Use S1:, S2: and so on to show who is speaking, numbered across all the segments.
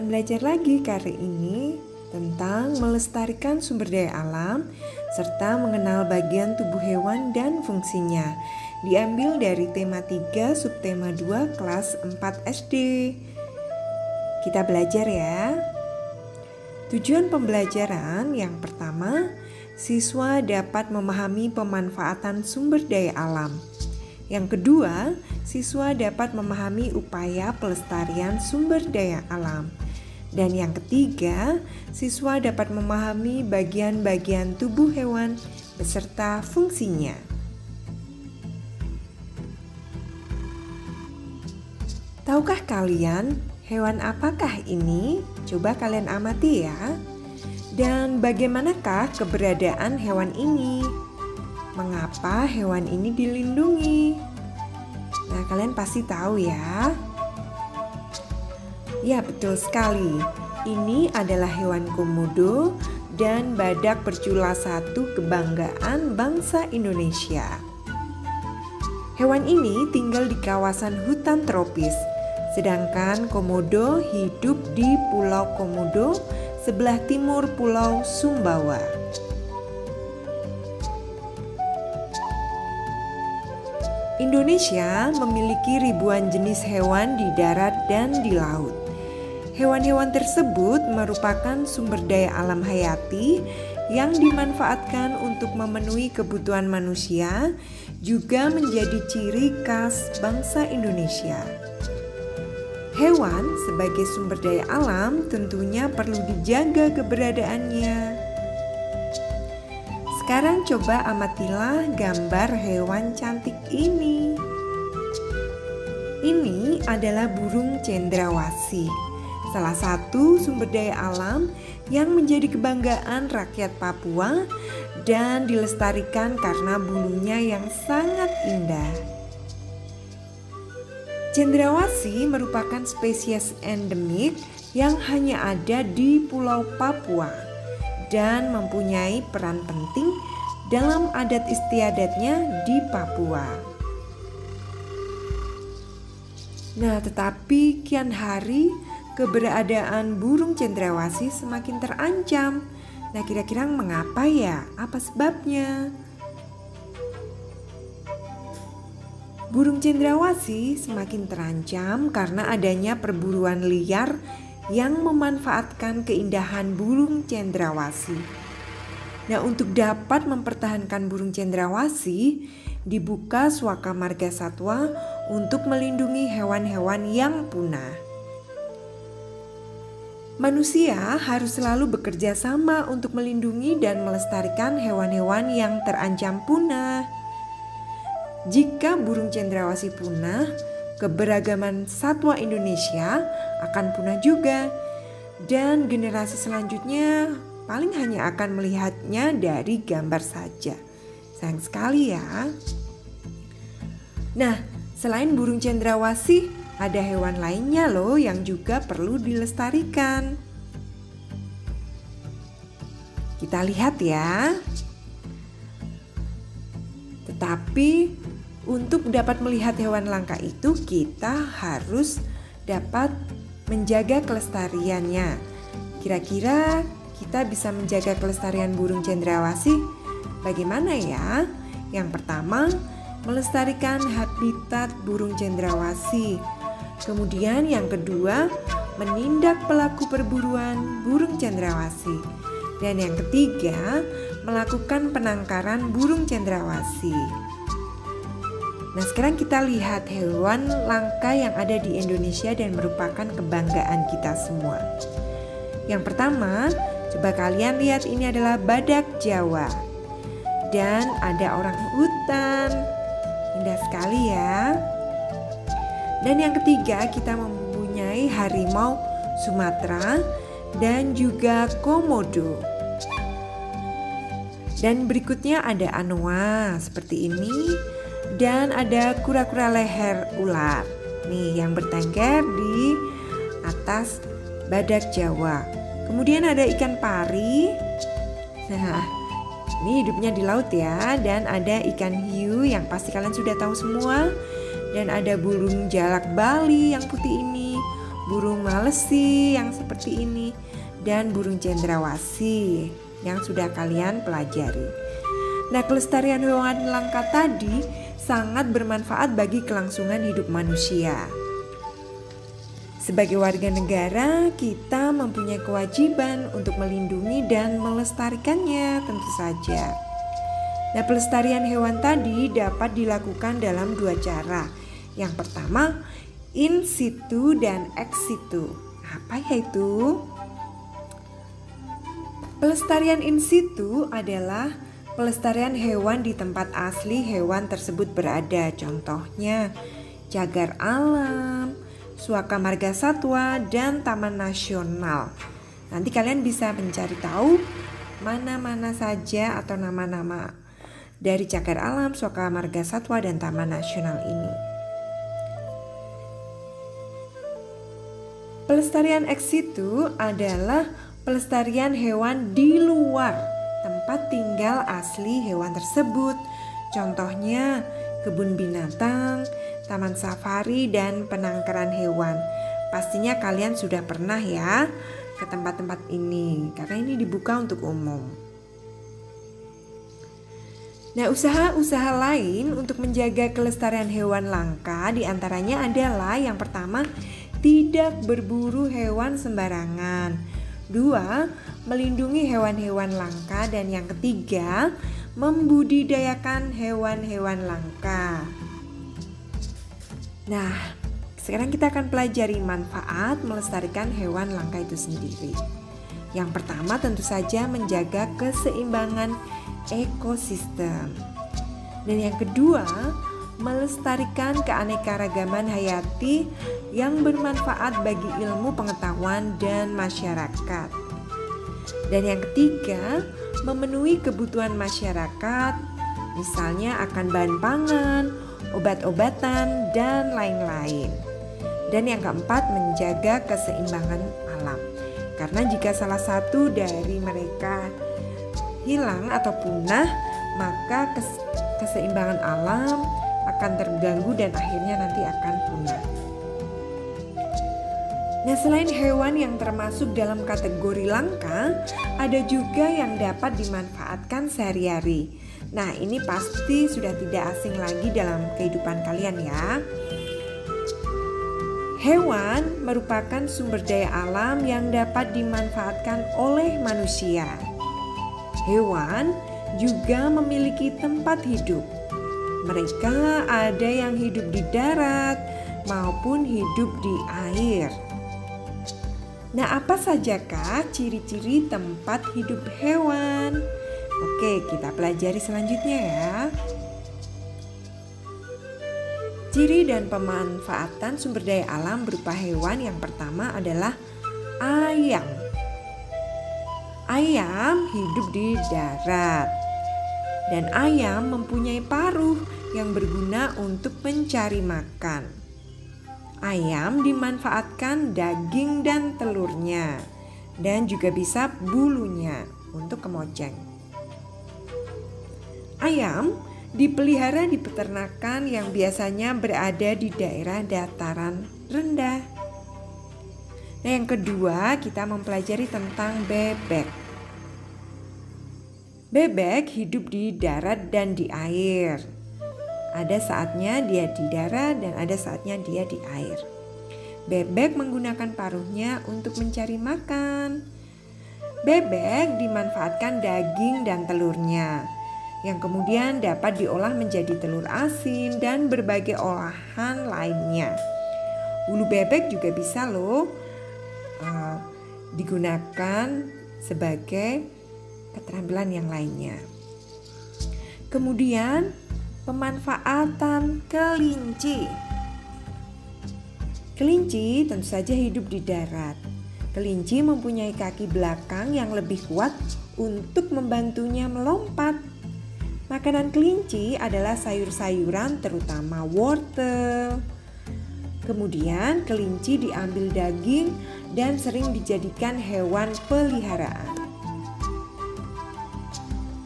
S1: akan belajar lagi kali ini tentang melestarikan sumber daya alam serta mengenal bagian tubuh hewan dan fungsinya. Diambil dari tema 3 subtema 2 kelas 4 SD. Kita belajar ya. Tujuan pembelajaran yang pertama, siswa dapat memahami pemanfaatan sumber daya alam. Yang kedua, siswa dapat memahami upaya pelestarian sumber daya alam. Dan yang ketiga, siswa dapat memahami bagian-bagian tubuh hewan beserta fungsinya. Tahukah kalian hewan apakah ini? Coba kalian amati ya. Dan bagaimanakah keberadaan hewan ini? Mengapa hewan ini dilindungi? Nah, kalian pasti tahu ya. Ya, betul sekali. Ini adalah hewan komodo dan badak bercula satu kebanggaan bangsa Indonesia. Hewan ini tinggal di kawasan hutan tropis, sedangkan komodo hidup di Pulau Komodo sebelah timur Pulau Sumbawa. Indonesia memiliki ribuan jenis hewan di darat dan di laut. Hewan-hewan tersebut merupakan sumber daya alam hayati yang dimanfaatkan untuk memenuhi kebutuhan manusia, juga menjadi ciri khas bangsa Indonesia. Hewan sebagai sumber daya alam tentunya perlu dijaga keberadaannya. Sekarang coba amatilah gambar hewan cantik ini. Ini adalah burung cendrawasih, salah satu sumber daya alam yang menjadi kebanggaan rakyat Papua dan dilestarikan karena bulunya yang sangat indah. Cendrawasih merupakan spesies endemik yang hanya ada di Pulau Papua dan mempunyai peran penting dalam adat istiadatnya di Papua. Nah, tetapi kian hari keberadaan burung cendrawasih semakin terancam. Nah, kira-kira mengapa ya? Apa sebabnya? Burung cendrawasih semakin terancam karena adanya perburuan liar yang memanfaatkan keindahan burung cendrawasih. Nah, untuk dapat mempertahankan burung cendrawasih, dibuka Suaka Marga Satwa untuk melindungi hewan-hewan yang punah. Manusia harus selalu bekerja sama untuk melindungi dan melestarikan hewan-hewan yang terancam punah. Jika burung cendrawasih punah, keberagaman satwa Indonesia akan punah juga, dan generasi selanjutnya paling hanya akan melihatnya dari gambar saja. Sayang sekali ya. Nah, selain burung cendrawasih, ada hewan lainnya loh yang juga perlu dilestarikan. Kita lihat ya. Tetapi untuk dapat melihat hewan langka itu, kita harus dapat menjaga kelestariannya. Kira-kira kita bisa menjaga kelestarian burung cendrawasih bagaimana ya? Yang pertama, melestarikan habitat burung cendrawasih. Kemudian yang kedua, menindak pelaku perburuan burung cendrawasih. Dan yang ketiga, melakukan penangkaran burung cendrawasih. Nah, sekarang kita lihat hewan langka yang ada di Indonesia dan merupakan kebanggaan kita semua. Yang pertama, coba kalian lihat, ini adalah badak Jawa. Dan ada orang hutan. Indah sekali ya. Dan yang ketiga, kita mempunyai harimau Sumatera dan juga komodo. Dan berikutnya ada anoa seperti ini. Dan ada kura-kura leher ular. Nih, yang bertengger di atas badak Jawa. Kemudian ada ikan pari. Nah, ini hidupnya di laut ya. Dan ada ikan hiu yang pasti kalian sudah tahu semua. Dan ada burung jalak Bali yang putih ini. burung malesi yang seperti ini, dan burung cendrawasih yang sudah kalian pelajari. Nah, kelestarian hewan langka tadi sangat bermanfaat bagi kelangsungan hidup manusia. Sebagai warga negara, kita mempunyai kewajiban untuk melindungi dan melestarikannya tentu saja. Nah, pelestarian hewan tadi dapat dilakukan dalam dua cara. Yang pertama, in situ dan ex situ. Apa ya itu? Pelestarian in situ adalah pelestarian hewan di tempat asli hewan tersebut berada. Contohnya, cagar alam, suaka marga satwa, dan taman nasional. Nanti kalian bisa mencari tahu mana-mana saja atau nama-nama dari cagar alam, suaka marga satwa, dan taman nasional ini. Pelestarian ex situ adalah pelestarian hewan di luar tempat tinggal asli hewan tersebut. Contohnya kebun binatang, taman safari, dan penangkaran hewan. Pastinya kalian sudah pernah ya ke tempat-tempat ini karena ini dibuka untuk umum. Nah, usaha-usaha lain untuk menjaga kelestarian hewan langka diantaranya adalah yang pertama, tidak berburu hewan sembarangan. 2, melindungi hewan-hewan langka. Dan yang ketiga, membudidayakan hewan-hewan langka. Nah, sekarang kita akan pelajari manfaat melestarikan hewan langka itu sendiri. Yang pertama tentu saja menjaga keseimbangan ekosistem. Dan yang kedua, melestarikan keanekaragaman hayati yang bermanfaat bagi ilmu pengetahuan dan masyarakat. Dan yang ketiga, memenuhi kebutuhan masyarakat, misalnya akan bahan pangan, obat-obatan, dan lain-lain. Dan yang keempat, menjaga keseimbangan alam. Karena jika salah satu dari mereka hilang atau punah, maka keseimbangan alam akan terganggu dan akhirnya nanti akan punah. Nah, selain hewan yang termasuk dalam kategori langka, ada juga yang dapat dimanfaatkan sehari-hari. Nah, ini pasti sudah tidak asing lagi dalam kehidupan kalian ya. Hewan merupakan sumber daya alam yang dapat dimanfaatkan oleh manusia. Hewan juga memiliki tempat hidup. Mereka ada yang hidup di darat maupun hidup di air. Nah, apa sajakah ciri-ciri tempat hidup hewan? Oke, kita pelajari selanjutnya ya. Ciri dan pemanfaatan sumber daya alam berupa hewan yang pertama adalah ayam. Ayam hidup di darat. Dan ayam mempunyai paruh yang berguna untuk mencari makan. Ayam dimanfaatkan daging dan telurnya, dan juga bisa bulunya untuk kemoceng. Ayam dipelihara di peternakan yang biasanya berada di daerah dataran rendah. Nah, yang kedua kita mempelajari tentang bebek. Bebek hidup di darat dan di air. Ada saatnya dia di darat dan ada saatnya dia di air. Bebek menggunakan paruhnya untuk mencari makan. Bebek dimanfaatkan daging dan telurnya, yang kemudian dapat diolah menjadi telur asin dan berbagai olahan lainnya. Bulu bebek juga bisa digunakan sebagai keterampilan yang lainnya. Kemudian pemanfaatan kelinci. Kelinci tentu saja hidup di darat. Kelinci mempunyai kaki belakang yang lebih kuat untuk membantunya melompat. Makanan kelinci adalah sayur-sayuran terutama wortel. Kemudian kelinci diambil daging dan sering dijadikan hewan peliharaan.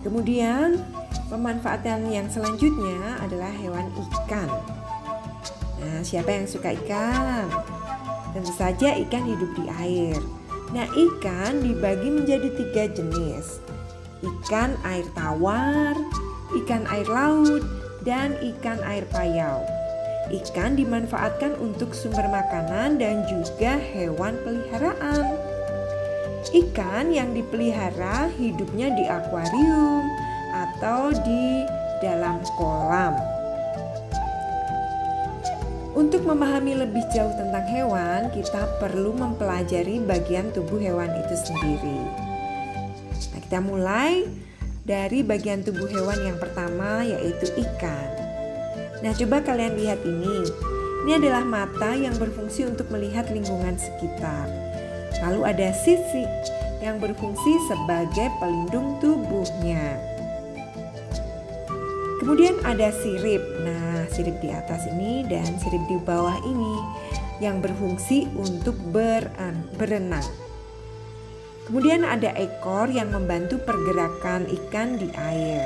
S1: Kemudian pemanfaatan yang selanjutnya adalah hewan ikan. Nah, siapa yang suka ikan? Tentu saja ikan hidup di air. Nah, ikan dibagi menjadi 3 jenis. Ikan air tawar, ikan air laut, dan ikan air payau. Ikan dimanfaatkan untuk sumber makanan dan juga hewan peliharaan. Ikan yang dipelihara hidupnya di akuarium atau di dalam kolam. Untuk memahami lebih jauh tentang hewan, kita perlu mempelajari bagian tubuh hewan itu sendiri. Nah, kita mulai dari bagian tubuh hewan yang pertama, yaitu ikan. Nah, coba kalian lihat ini. Ini adalah mata yang berfungsi untuk melihat lingkungan sekitar. Lalu ada sisik yang berfungsi sebagai pelindung tubuhnya. Kemudian ada sirip. Nah, sirip di atas ini dan sirip di bawah ini yang berfungsi untuk berenang. Kemudian ada ekor yang membantu pergerakan ikan di air.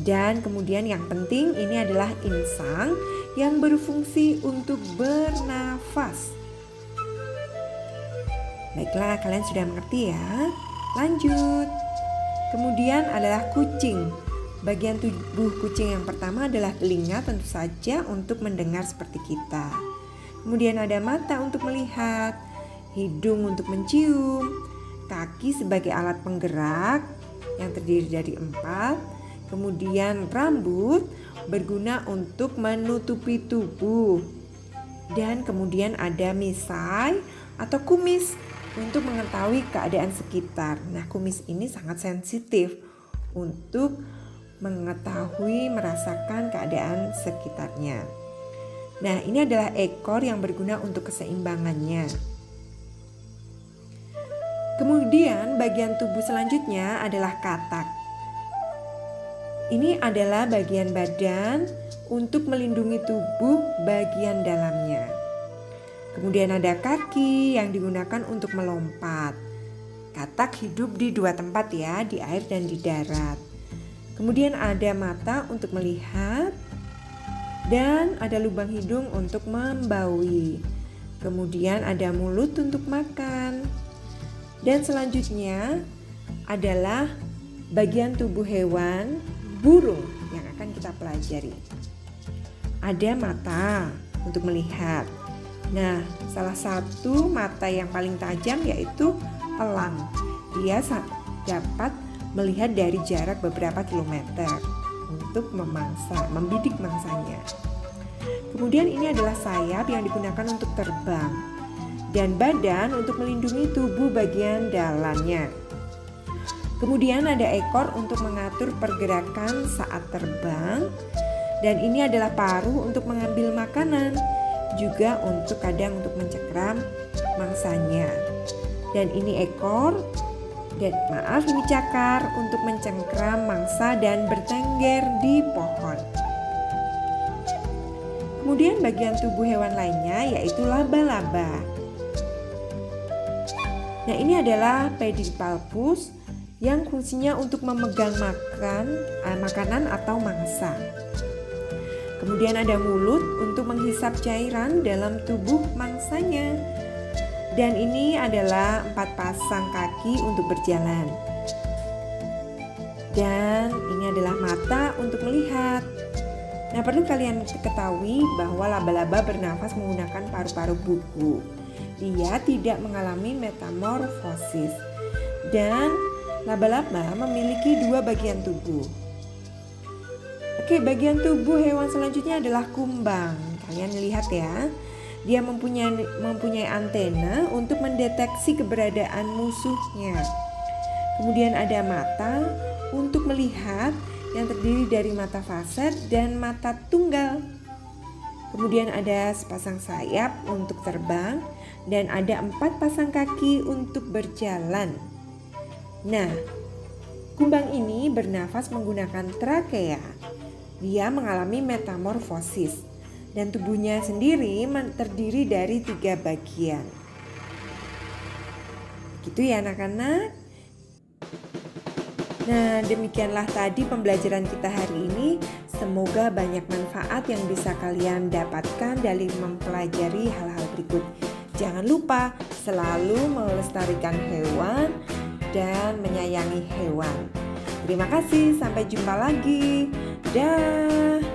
S1: Dan kemudian yang penting ini adalah insang yang berfungsi untuk bernafas. Baiklah, kalian sudah mengerti ya. Lanjut. Kemudian adalah kucing. Bagian tubuh kucing yang pertama adalah telinga, tentu saja untuk mendengar seperti kita. Kemudian ada mata untuk melihat, hidung untuk mencium, kaki sebagai alat penggerak yang terdiri dari 4. Kemudian rambut berguna untuk menutupi tubuh. Dan kemudian ada misai atau kumis untuk mengetahui keadaan sekitar. Nah, kumis ini sangat sensitif untuk mengetahui, merasakan keadaan sekitarnya. Nah, ini adalah ekor yang berguna untuk keseimbangannya. Kemudian bagian tubuh selanjutnya adalah katak. Ini adalah bagian badan untuk melindungi tubuh bagian dalamnya. Kemudian ada kaki yang digunakan untuk melompat. Katak hidup di 2 tempat ya, di air dan di darat. Kemudian ada mata untuk melihat dan ada lubang hidung untuk membaui. Kemudian ada mulut untuk makan. Dan selanjutnya adalah bagian tubuh hewan burung yang akan kita pelajari. Ada mata untuk melihat. Nah, salah satu mata yang paling tajam yaitu elang. Dia dapat melihat dari jarak beberapa kilometer untuk membidik mangsanya. Kemudian ini adalah sayap yang digunakan untuk terbang dan badan untuk melindungi tubuh bagian dalamnya. Kemudian ada ekor untuk mengatur pergerakan saat terbang dan ini adalah paruh untuk mengambil makanan, juga kadang untuk mencengkram mangsanya. Dan ini ekor ini cakar untuk mencengkram mangsa dan bertengger di pohon. Kemudian bagian tubuh hewan lainnya yaitu laba-laba. Nah, ini adalah pedipalpus yang fungsinya untuk memegang makanan atau mangsa. Kemudian ada mulut untuk menghisap cairan dalam tubuh mangsanya. Dan ini adalah 4 pasang kaki untuk berjalan. Dan ini adalah mata untuk melihat. Nah, perlu kalian ketahui bahwa laba-laba bernafas menggunakan paru-paru buku. Dia tidak mengalami metamorfosis. Dan laba-laba memiliki 2 bagian tubuh. Oke, bagian tubuh hewan selanjutnya adalah kumbang. Kalian lihat ya. Dia mempunyai antena untuk mendeteksi keberadaan musuhnya. Kemudian ada mata untuk melihat yang terdiri dari mata faset dan mata tunggal. Kemudian ada sepasang sayap untuk terbang dan ada 4 pasang kaki untuk berjalan. Nah, kumbang ini bernafas menggunakan trakea. Dia mengalami metamorfosis. Dan tubuhnya sendiri terdiri dari 3 bagian. Gitu ya anak-anak. Nah, demikianlah tadi pembelajaran kita hari ini. Semoga banyak manfaat yang bisa kalian dapatkan dari mempelajari hal-hal berikut. Jangan lupa selalu melestarikan hewan dan menyayangi hewan. Terima kasih, sampai jumpa lagi. Dah.